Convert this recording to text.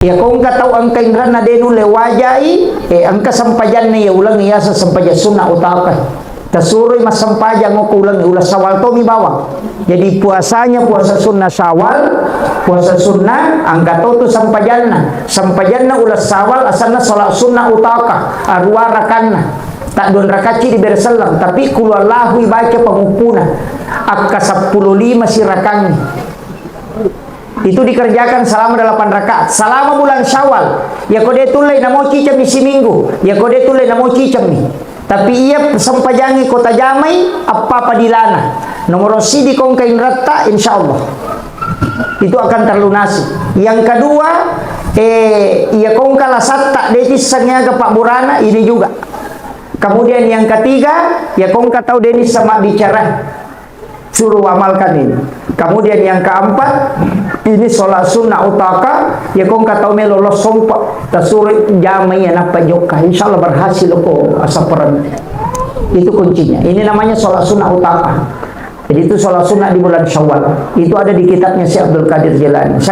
Ya kung tahu angka indra na denu lewajai, angka sampajan ni ya ulang ya sa sampajan sunnah utaka. Tasuroy mas sampajan mo kulang ulas sawal to mi bawang. Jadi puasanya puasa sunnah Syawal, puasa sunnah angka to sampajan na ulas sawal asalna salat sunnah utaka, arwa rakanna. Tak don rakaci di berselang, tapi kulallahu baca pengupuna. Akka 15 si rakannya. Itu dikerjakan selama 8 rakaat selama bulan Syawal. Ya kode tulai namo cicam isi minggu. Ya kode tulai namo cicam nih. Tapi ia sampajangi kota Jamai apa padilana. Nomor sidi kongkain rata insyaallah. Itu akan terlunasi. Yang kedua, ia kongkala satta detis sanyaga Pak Burana ini juga. Kemudian yang ketiga, ya kongka tahu denis sama bicara. Suruh amalkan ini. Kemudian yang keempat, ini sholat sunnah utaka, ya kong katau melolos sompa, tasuri jamai anak pajoka, insya Allah berhasil kok asaparan. Itu kuncinya. Ini namanya sholat sunnah utaka. Jadi itu sholat sunnah di bulan Syawal. Itu ada di kitabnya Syekh Abdul Qadir Jilani.